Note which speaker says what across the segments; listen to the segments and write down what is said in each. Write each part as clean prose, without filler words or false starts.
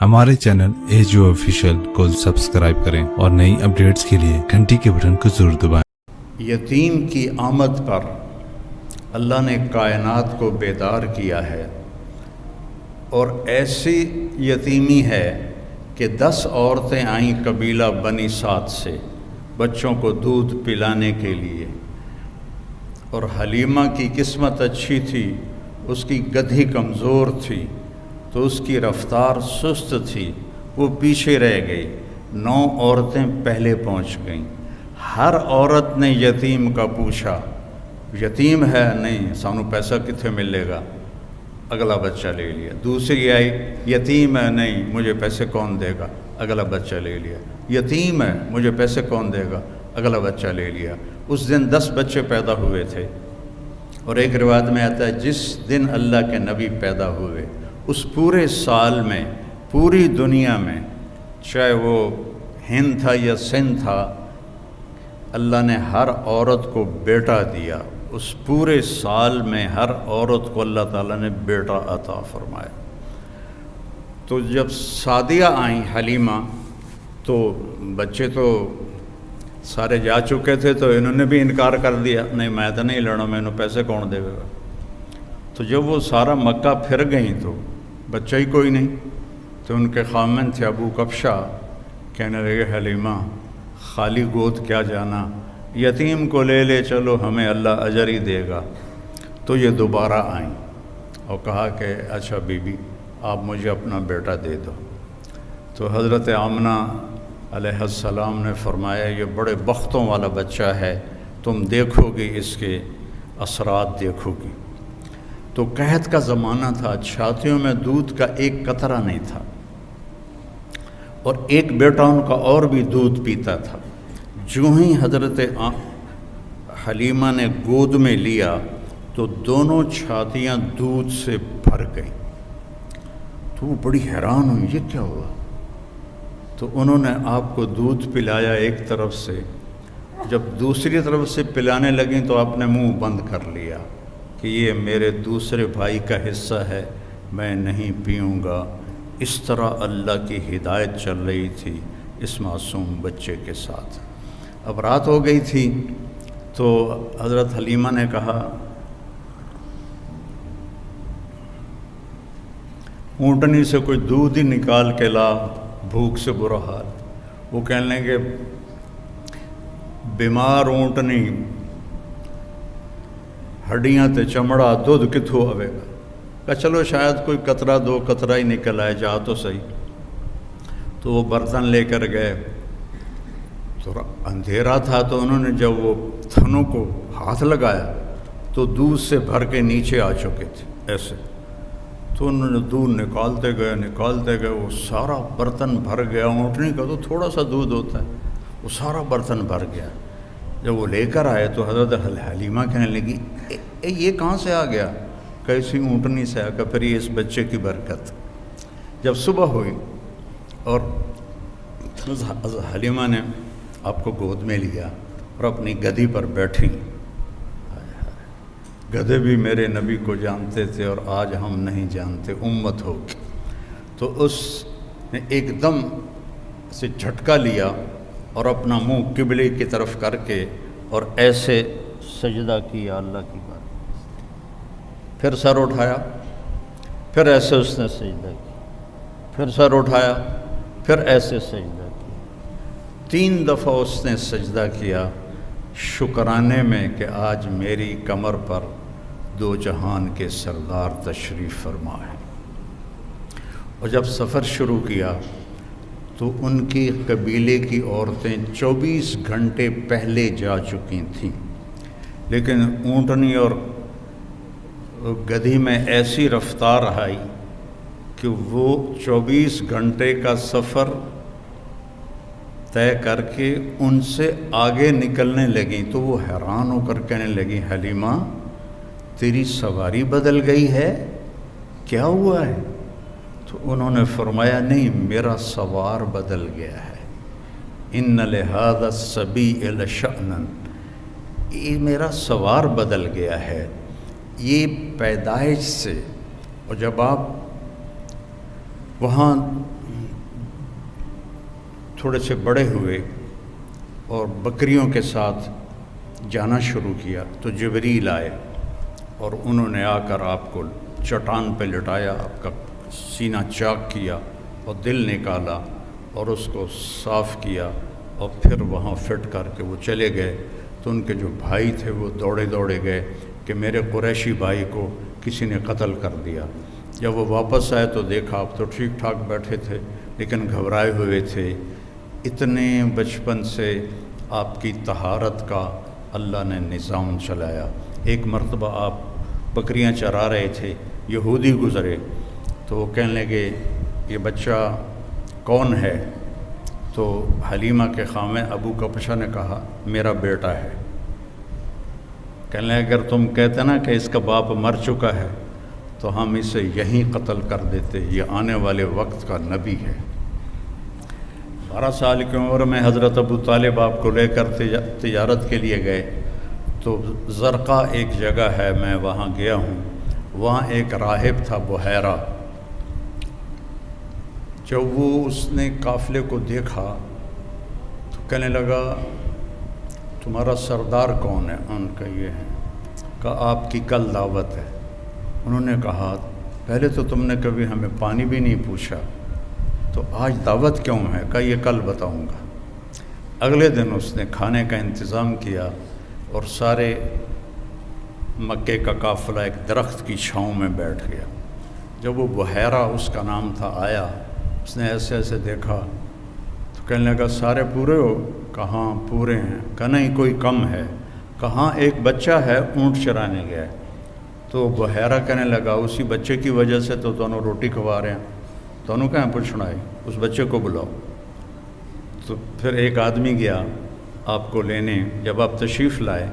Speaker 1: ہمارے channel AGO official کو subscribe کریں اور نئی اپڈیٹس کے لیے گھنٹی کے بٹن کو ضرور دبائیں۔
Speaker 2: یتیم کی آمد پر اللہ نے کائنات کو بیدار کیا ہے، اور ایسی یتیمی ہے کہ 10 عورتیں آئیں قبیلہ بنی سعد سے بچوں کو دودھ پلانے کے لیے، اور حلیمہ کی قسمت اچھی تھی، اس کی گدھی کمزور تھی تو اس کی رفتار سست تھی، وہ پیچھے رہ گئی، 9 عورتیں پہلے پہنچ گئیں۔ ہر عورت نے یتیم کا پوچھا، یتیم ہے؟ نہیں، سانو پیسہ کتنے ملے گا؟ اگلا بچہ لے لیا۔ دوسری آئی، یتیم ہے؟ نہیں، مجھے پیسے کون دے گا؟ اگلا بچہ لے لیا۔ یتیم ہے؟ مجھے پیسے کون دے گا؟ اگلا بچہ لے لیا۔ اس دن 10 بچے پیدا ہوئے تھے، اور ایک روایت میں آتا ہے جس دن اللہ کے نبی پیدا ہوئے اس پورے سال میں پوری دنیا میں، چاہے وہ ہند تھا یا سندھ تھا، اللہ نے ہر عورت کو بیٹا دیا۔ اس پورے سال میں ہر عورت کو اللہ تعالیٰ نے بیٹا عطا فرمایا۔ تو جب سعدیہ آئیں حلیمہ، تو بچے تو سارے جا چکے تھے، تو انہوں نے بھی انکار کر دیا، نہیں میں تو نہیں لینا، میں انہوں پیسے کون دے گا۔ تو جب وہ سارا مکہ پھر گئیں تو بچہ ہی کوئی نہیں، تو ان کے خامن تھے ابو کبشہ، کہنے لگے حلیمہ خالی گود کیا جانا، یتیم کو لے لے چلو، ہمیں اللہ اجر ہی دے گا۔ تو یہ دوبارہ آئیں اور کہا کہ اچھا بی بی آپ مجھے اپنا بیٹا دے دو۔ تو حضرت آمنہ علیہ السلام نے فرمایا یہ بڑے بختوں والا بچہ ہے، تم دیکھو گی اس کے اثرات دیکھو گی۔ تو قحط کا زمانہ تھا، چھاتیوں میں دودھ کا ایک قطرہ نہیں تھا، اور ایک بیٹا ان کا اور بھی دودھ پیتا تھا۔ جو ہی حضرت حلیمہ نے گود میں لیا تو دونوں چھاتیاں دودھ سے بھر گئیں۔ تو وہ بڑی حیران ہوئی، یہ کیا ہوا؟ تو انہوں نے آپ کو دودھ پلایا ایک طرف سے، جب دوسری طرف سے پلانے لگیں تو آپ نے منہ بند کر لیا کہ یہ میرے دوسرے بھائی کا حصہ ہے، میں نہیں پیوں گا۔ اس طرح اللہ کی ہدایت چل رہی تھی اس معصوم بچے کے ساتھ۔ اب رات ہو گئی تھی، تو حضرت حلیمہ نے کہا اونٹنی سے کوئی دودھ ہی نکال کے لا، بھوک سے برا حال۔ وہ کہنے لگے بیمار اونٹنی ہڈیاں تے چمڑا، دودھ کتھوں آوے گا؟ کہ چلو شاید کوئی قطرہ 2 قطرہ ہی نکل آئے، جا تو صحیح۔ تو وہ برتن لے کر گئے، تو اندھیرا تھا، تو انہوں نے جب وہ تھنوں کو ہاتھ لگایا تو دودھ سے بھر کے نیچے آ چکے تھے ایسے۔ تو انہوں نے دودھ نکالتے گئے، وہ سارا برتن بھر گیا۔ اونٹنی کا تو تھوڑا سا دودھ ہوتا ہے، وہ سارا برتن بھر گیا۔ جب وہ لے کر آئے تو حضرت حلیمہ کہنے لگی یہ کہاں سے آ گیا؟ کیسی اونٹنی سے آ گیا؟ پھر یہ اس بچے کی برکت۔ جب صبح ہوئی اور حلیمہ نے آپ کو گود میں لیا اور اپنی گدھی پر بیٹھی، گدھے بھی میرے نبی کو جانتے تھے اور آج ہم نہیں جانتے، امت ہو گئی۔ تو اس نے ایک دم سے جھٹکا لیا اور اپنا منہ قبلے کی طرف کر کے اور ایسے سجدہ کیا اللہ کی بات، پھر سر اٹھایا، پھر ایسے اس نے سجدہ کیا، پھر سر اٹھایا، پھر ایسے سجدہ کیا۔ 3 دفعہ اس نے سجدہ کیا شکرانے میں کہ آج میری کمر پر 2 جہان کے سردار تشریف فرما ہے۔ اور جب سفر شروع کیا تو ان کی قبیلے کی عورتیں 24 گھنٹے پہلے جا چکی تھیں، لیکن اونٹنی اور گدھی میں ایسی رفتار آئی کہ وہ 24 گھنٹے کا سفر طے کر کے ان سے آگے نکلنے لگیں۔ تو وہ حیران ہو کر کہنے لگی حلیمہ تیری سواری بدل گئی ہے، کیا ہوا ہے؟ تو انہوں نے فرمایا نہیں، میرا سوار بدل گیا ہے۔ ان لہذا الصبی لشأنا، یہ میرا سوار بدل گیا ہے، یہ پیدائش سے۔ اور جب آپ وہاں تھوڑے سے بڑے ہوئے اور بکریوں کے ساتھ جانا شروع کیا تو جبریل آئے اور انہوں نے آ کر آپ کو چٹان پہ لٹایا، آپ کا سینہ چاک کیا اور دل نکالا اور اس کو صاف کیا اور پھر وہاں فٹ کر کے وہ چلے گئے۔ تو ان کے جو بھائی تھے وہ دوڑے دوڑے گئے کہ میرے قریشی بھائی کو کسی نے قتل کر دیا۔ جب وہ واپس آئے تو دیکھا آپ تو ٹھیک ٹھاک بیٹھے تھے لیکن گھبرائے ہوئے تھے۔ اتنے بچپن سے آپ کی طہارت کا اللہ نے نظام چلایا۔ ایک مرتبہ آپ بکریاں چرا رہے تھے، یہودی گزرے تو وہ کہنے لگے یہ بچہ کون ہے؟ تو حلیمہ کے خامے ابو کبشہ نے کہا میرا بیٹا ہے۔ کہنے لگے اگر تم کہتے نا کہ اس کا باپ مر چکا ہے تو ہم اسے یہیں قتل کر دیتے، یہ آنے والے وقت کا نبی ہے۔ 12 سال کی عمر میں حضرت ابو طالب آپ کو لے کر تجارت کے لیے گئے تو زرقا ایک جگہ ہے، میں وہاں گیا ہوں، وہاں ایک راہب تھا بحیرہ۔ جب وہ اس نے قافلے کو دیکھا تو کہنے لگا تمہارا سردار کون ہے؟ ان کا یہ ہے۔ کہا آپ کی کل دعوت ہے۔ انہوں نے کہا پہلے تو تم نے کبھی ہمیں پانی بھی نہیں پوچھا تو آج دعوت کیوں ہے؟ کہا یہ کل بتاؤں گا۔ اگلے دن اس نے کھانے کا انتظام کیا اور سارے مکے کا قافلہ ایک درخت کی چھاؤں میں بیٹھ گیا۔ جب وہ بحیرہ اس کا نام تھا آیا، اس نے ایسے ایسے دیکھا تو کہنے لگا سارے پورے ہو؟ کہاں پورے ہیں۔ کہا نہیں کوئی کم ہے۔ کہاں ایک بچہ ہے اونٹ چرانے گیا ہے۔ تو بحیرہ کہنے لگا اسی بچے کی وجہ سے تو دونوں روٹی کھوا رہے ہیں، دونوں کہاں پوچھنا ہے، اس بچے کو بلاؤ۔ تو پھر ایک آدمی گیا آپ کو لینے، جب آپ تشریف لائے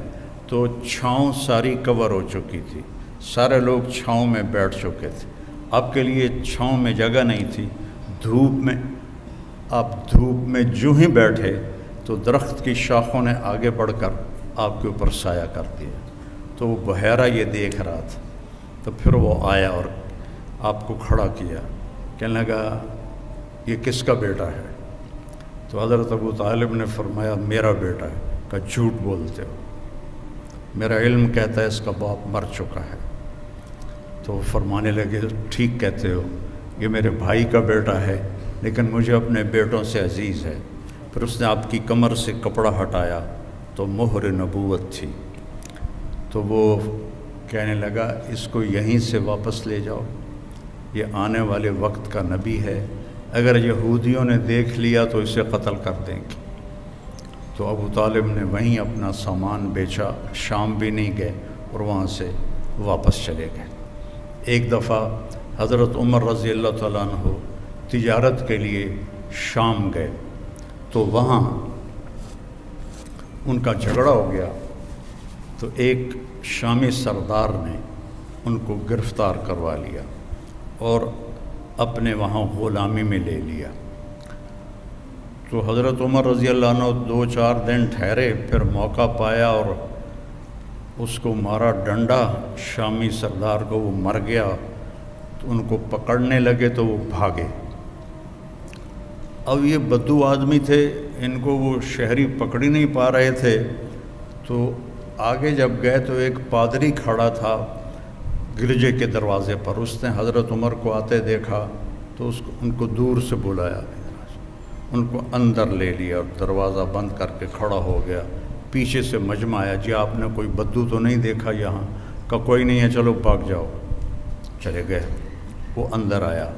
Speaker 2: تو چھاؤں ساری کور ہو چکی تھی، سارے لوگ چھاؤں میں بیٹھ چکے تھے، آپ کے لیے چھاؤں میں جگہ نہیں تھی۔ دھوپ میں جو ہی بیٹھے تو درخت کی شاخوں نے آگے بڑھ کر آپ کے اوپر سایہ کر دیا۔ تو وہ بحیرہ یہ دیکھ رہا تھا، تو پھر وہ آیا اور آپ کو کھڑا کیا، کہنے لگا یہ کس کا بیٹا ہے؟ تو حضرت ابو طالب نے فرمایا میرا بیٹا ہے۔ کہا جھوٹ بولتے ہو، میرا علم کہتا ہے اس کا باپ مر چکا ہے۔ تو وہ فرمانے لگے ٹھیک کہتے ہو، یہ میرے بھائی کا بیٹا ہے لیکن مجھے اپنے بیٹوں سے عزیز ہے۔ پھر اس نے آپ کی کمر سے کپڑا ہٹایا تو مہر نبوت تھی۔ تو وہ کہنے لگا اس کو یہیں سے واپس لے جاؤ، یہ آنے والے وقت کا نبی ہے، اگر یہودیوں نے دیکھ لیا تو اسے قتل کر دیں گے۔ تو ابو طالب نے وہیں اپنا سامان بیچا، شام بھی نہیں گئے اور وہاں سے واپس چلے گئے۔ ایک دفعہ حضرت عمر رضی اللہ تعالیٰ عنہ تجارت کے لیے شام گئے تو وہاں ان کا جھگڑا ہو گیا، تو ایک شامی سردار نے ان کو گرفتار کروا لیا اور اپنے وہاں غلامی میں لے لیا۔ تو حضرت عمر رضی اللہ عنہ 2-4 دن ٹھہرے، پھر موقع پایا اور اس کو مارا ڈنڈا، شامی سردار کو، وہ مر گیا۔ تو ان کو پکڑنے لگے تو وہ بھاگے۔ اب یہ بدو آدمی تھے، ان کو وہ شہری پکڑ ہی نہیں پا رہے تھے، تو آگے جب گئے تو ایک پادری کھڑا تھا گرجے کے دروازے پر، اس نے حضرت عمر کو آتے دیکھا تو ان کو دور سے بلایا، ان کو اندر لے لیا اور دروازہ بند کر کے کھڑا ہو گیا۔ پیچھے سے مجمع آیا، جی آپ نے کوئی بدو تو نہیں دیکھا یہاں؟ کہا کوئی نہیں ہے، چلو بھاگ جاؤ۔ چلے گئے۔ وہ اندر آیا،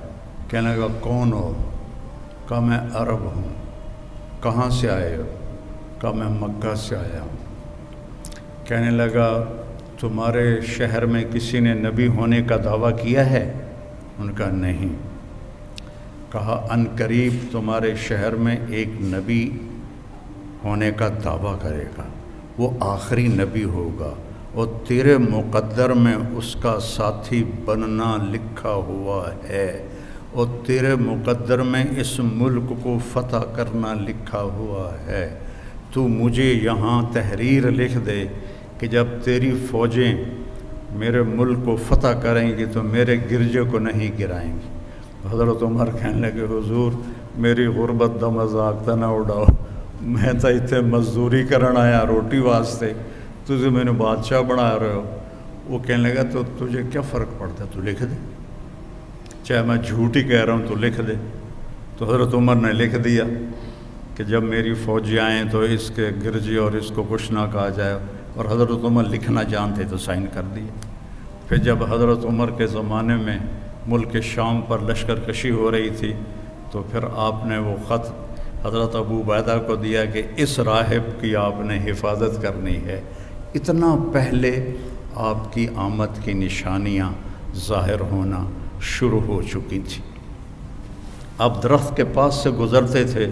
Speaker 2: کہنے لگا کون ہو؟ کہا میں عرب ہوں۔ کہاں سے آئے ہو؟ کہا میں مکہ سے آیا ہوں۔ کہنے لگا تمہارے شہر میں کسی نے نبی ہونے کا دعویٰ کیا ہے؟ ان کا نہیں۔ کہا ان قریب تمہارے شہر میں ایک نبی ہونے کا دعویٰ کرے گا، وہ آخری نبی ہوگا اور تیرے مقدر میں اس کا ساتھی بننا لکھا ہوا ہے، اور تیرے مقدر میں اس ملک کو فتح کرنا لکھا ہوا ہے۔ تو مجھے یہاں تحریر لکھ دے کہ جب تیری فوجیں میرے ملک کو فتح کریں گی تو میرے گرجے کو نہیں گرائیں گی، حضرت عمر کہنے لگے حضور میری غربت دا مذاق تا نہ اڑاؤ، میں تو اتنے مزدوری کرن آیا روٹی واسطے، تجھے میں نے بادشاہ بنا رہے ہو۔ وہ کہنے لگا تو تجھے کیا فرق پڑتا ہے، تو لکھ دے، چاہے میں جھوٹ ہی کہہ رہا ہوں تو لکھ دے۔ تو حضرت عمر نے لکھ دیا کہ جب میری فوجی آئیں تو اس کے گرجی اور اس کو کچھ نہ کہا جائے، اور حضرت عمر لکھنا جانتے تو سائن کر دیے۔ پھر جب حضرت عمر کے زمانے میں ملک شام پر لشکر کشی ہو رہی تھی تو پھر آپ نے وہ خط حضرت ابو عبیدہ کو دیا کہ اس راہب کی آپ نے حفاظت کرنی ہے۔ اتنا پہلے آپ کی آمد کی نشانیاں ظاہر ہونا شروع ہو چکی تھی۔ آپ درخت کے پاس سے گزرتے تھے،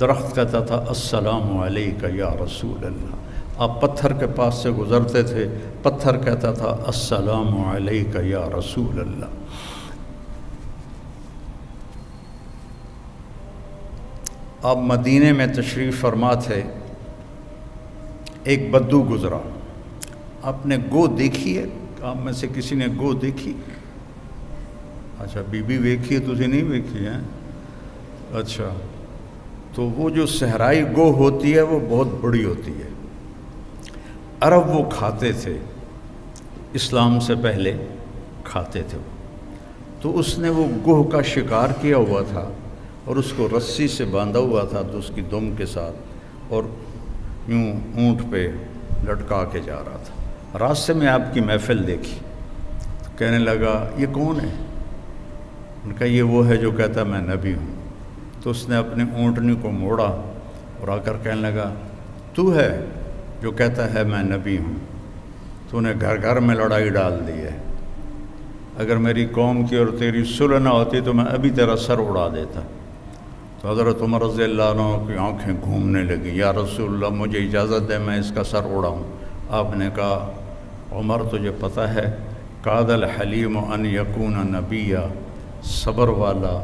Speaker 2: درخت کہتا تھا السلام علیکہ یا رسول اللہ۔ آپ پتھر کے پاس سے گزرتے تھے، پتھر کہتا تھا السلام علیکہ یا رسول اللہ۔ آپ مدینے میں تشریف فرما تھے، ایک بدو گزرا، آپ نے گو دیکھی ہے؟ آپ میں سے کسی نے گو دیکھی؟ اچھا بی بی ویکھی ہے، تجھے نہیں ویکھی ہے؟ اچھا، تو وہ جو صحرائی گو ہوتی ہے وہ بہت بڑی ہوتی ہے، عرب وہ کھاتے تھے، اسلام سے پہلے کھاتے تھے۔ تو اس نے وہ گوہ کا شکار کیا ہوا تھا اور اس کو رسی سے باندھا ہوا تھا تو اس کی دم کے ساتھ، اور یوں اونٹ پہ لٹکا کے جا رہا تھا۔ راستے میں آپ کی محفل دیکھی تو کہنے لگا یہ کون ہے؟ ان کا یہ وہ ہے جو کہتا ہے میں نبی ہوں۔ تو اس نے اپنی اونٹنی کو موڑا اور آ کر کہنے لگا تو ہے جو کہتا ہے میں نبی ہوں؟ تو نے گھر گھر میں لڑائی ڈال دی ہے، اگر میری قوم کی اور تیری صلح نہ ہوتی تو میں ابھی تیرا سر اڑا دیتا۔ تو حضرت عمر رضی اللہ عنہ کی آنکھیں گھومنے لگیں، یا رسول اللہ مجھے اجازت دے میں اس کا سر اڑاؤں۔ آپ نے کہا عمر تجھے پتہ ہے کاد الحلیم ان یکون نبیہ، صبر والا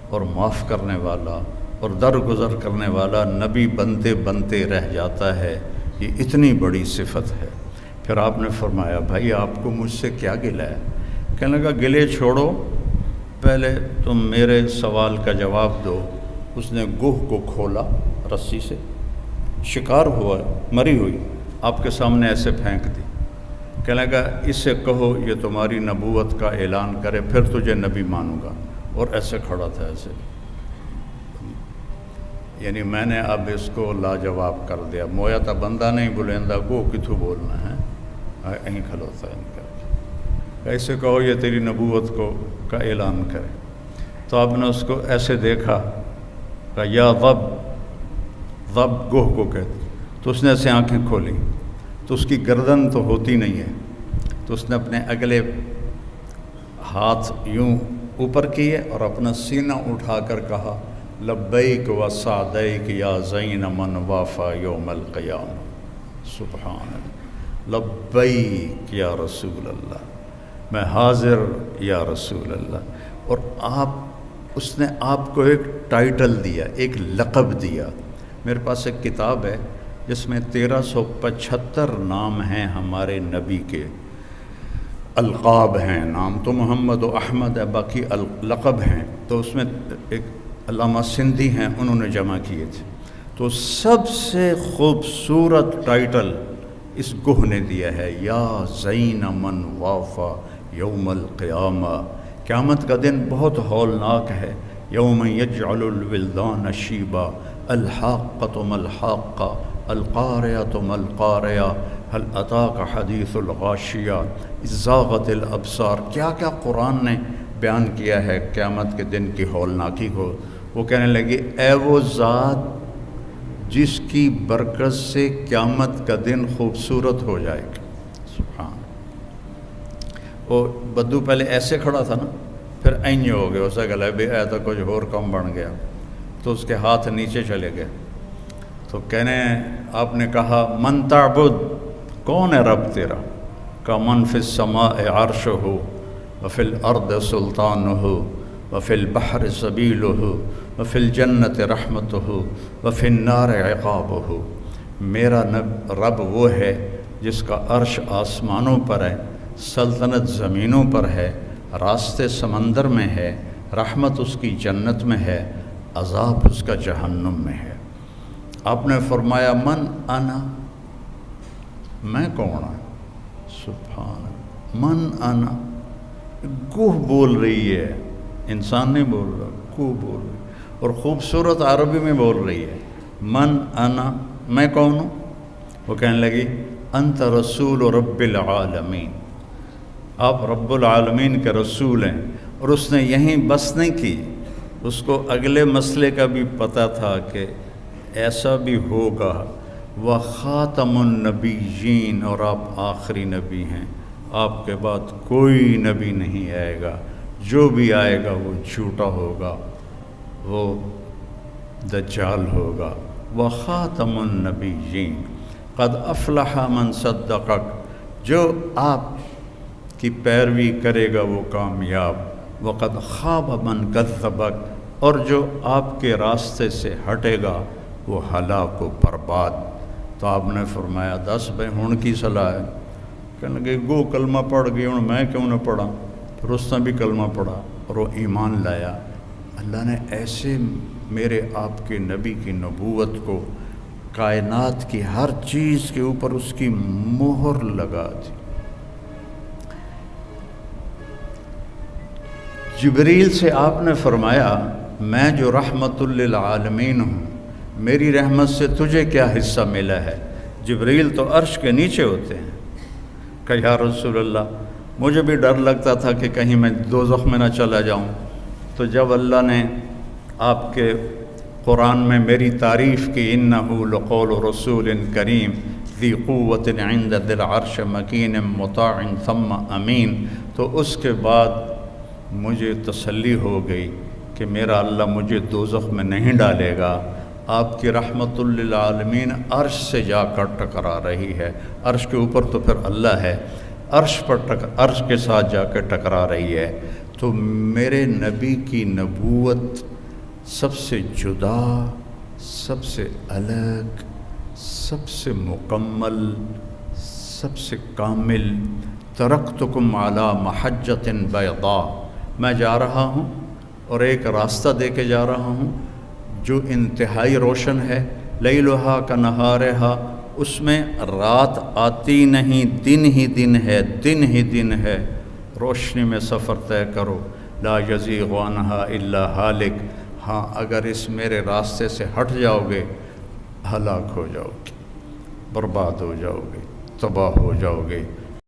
Speaker 2: اور معاف کرنے والا اور درگزر کرنے والا نبی بنتے بنتے رہ جاتا ہے، یہ اتنی بڑی صفت ہے۔ پھر آپ نے فرمایا بھائی آپ کو مجھ سے کیا گلہ ہے؟ کہنے لگا گلے چھوڑو، پہلے تم میرے سوال کا جواب دو۔ اس نے گوہ کو کھولا رسی سے، شکار ہوا مری ہوئی آپ کے سامنے ایسے پھینک دی۔ کہنے لگا اس سے کہو یہ تمہاری نبوت کا اعلان کرے پھر تجھے نبی مانوں گا، اور ایسے کھڑا تھا ایسے، یعنی میں نے اب اس کو لاجواب کر دیا، مویا تا بندہ نہیں بلندہ گو کتھو بولنا ہے، یہیں کھلوتا ہے ان کا، ایسے کہو یہ تیری نبوت کو کا اعلان کرے۔ تو آپ نے اس کو ایسے دیکھا، کہا یا ضب، ضب گوہ کو کہتے، تو اس نے ایسے آنکھیں کھولی تو اس کی گردن تو ہوتی نہیں ہے، تو اس نے اپنے اگلے ہاتھ یوں اوپر کیے اور اپنا سینہ اٹھا کر کہا لبیک و سعدیک یا زین من وافا یوم القیامہ، سبحان اللہ، لبیک یا رسول اللہ، میں حاضر یا رسول اللہ۔ اور اس نے آپ کو ایک ٹائٹل دیا، ایک لقب دیا۔ میرے پاس ایک کتاب ہے جس میں 1375 نام ہیں ہمارے نبی کے، القاب ہیں، نام تو محمد و احمد ہے، باقی لقب ہیں۔ تو اس میں ایک علامہ سندھی ہیں، انہوں نے جمع کیے تھے۔ تو سب سے خوبصورت ٹائٹل اس گوہ نے دیا ہے، یا زین من وافا یوم القیامہ۔ قیامت کا دن بہت ہولناک ہے، یوم یجعل الولدان شیبا، الحاقۃ ما الحاقہ، القاریۃ ما القاریہ، هل اتاک حدیث الغاشیہ، اذ زاغت الابصار۔ کیا کیا قرآن نے بیان کیا ہے قیامت کے دن کی ہولناکی کو۔ وہ کہنے لگے اے وہ ذات جس کی برکت سے قیامت کا دن خوبصورت ہو جائے گا، سبحان۔ وہ بدو پہلے ایسے کھڑا تھا نا، پھر اینج ہو گیا، اسے گلا بھی اے تو کچھ اور کم بن گیا، تو اس کے ہاتھ نیچے چلے گئے۔ تو کہنے آپ نے کہا من تعبد، کون ہے رب تیرا؟ کا من فی السماء عرشہ وفی الارض سلطانہ وفی البحر سبیلہ وفی الجنت رحمتہ وفی النار عقابہ۔ میرا رب وہ ہے جس کا عرش آسمانوں پر ہے، سلطنت زمینوں پر ہے، راستے سمندر میں ہے، رحمت اس کی جنت میں ہے، عذاب اس کا جہنم میں ہے۔ آپ نے فرمایا من انا، میں کون ہوں؟ سبحان اللہ، من انا، گوہ بول رہی ہے، انسان نہیں بول رہا، گوہ بول رہی ہے، اور خوبصورت عربی میں بول رہی ہے، من انا، میں کون ہوں؟ وہ کہنے لگی انت رسول رب العالمین، آپ رب العالمین کے رسول ہیں۔ اور اس نے یہیں بس نہیں کی، اس کو اگلے مسئلے کا بھی پتہ تھا کہ ایسا بھی ہوگا، وخاتم النبیین، اور آپ آخری نبی ہیں، آپ کے بعد کوئی نبی نہیں آئے گا، جو بھی آئے گا وہ جھوٹا ہوگا، وہ دجال ہوگا۔ وخاتم النبیین قد افلح من صدقک، جو آپ کی پیروی کرے گا وہ کامیاب، وقد خواب من کذبک، اور جو آپ کے راستے سے ہٹے گا وہ ہلاک و برباد۔ تو آپ نے فرمایا دس بھائی ہن کی صلاح ہے؟ کہنے لگے گو کلمہ پڑھ گئی، ہوں میں کیوں نہ پڑھا؟ پھر اس نے بھی کلمہ پڑھا اور وہ ایمان لایا۔ اللہ نے ایسے میرے آپ کے نبی کی نبوت کو کائنات کی ہر چیز کے اوپر اس کی مہر لگا دی۔ جبریل سے آپ نے فرمایا میں جو رحمت للعالمین ہوں، میری رحمت سے تجھے کیا حصہ ملا ہے؟ جبریل تو عرش کے نیچے ہوتے ہیں۔ کہ یا رسول اللہ، مجھے بھی ڈر لگتا تھا کہ کہیں میں دوزخ میں نہ چلا جاؤں۔ تو جب اللہ نے آپ کے قرآن میں میری تعریف کی، انہ لقول رسول کریم ذی قوت عند ذی العرش مکین مطاع ثم امین، تو اس کے بعد مجھے تسلی ہو گئی کہ میرا اللہ مجھے دوزخ میں نہیں ڈالے گا۔ آپ کی رحمت للعالمین عرش سے جا کر ٹکرا رہی ہے، عرش کے اوپر تو پھر اللہ ہے، عرش کے ساتھ جا کے ٹکرا رہی ہے۔ تو میرے نبی کی نبوت سب سے جدا، سب سے الگ، سب سے مکمل، سب سے کامل۔ ترکتکم علی محجۃ بیضاء، میں جا رہا ہوں اور ایک راستہ دے کے جا رہا ہوں جو انتہائی روشن ہے، لیلھا کنہارھا، اس میں رات آتی نہیں، دن ہی دن ہے، دن ہی دن ہے۔ روشنی میں سفر طے کرو، لا یزیغ عنہا الا ہالک، ہاں اگر اس میرے راستے سے ہٹ جاؤ گے ہلاک ہو جاؤ گے، برباد ہو جاؤ گے، تباہ ہو جاؤ گے۔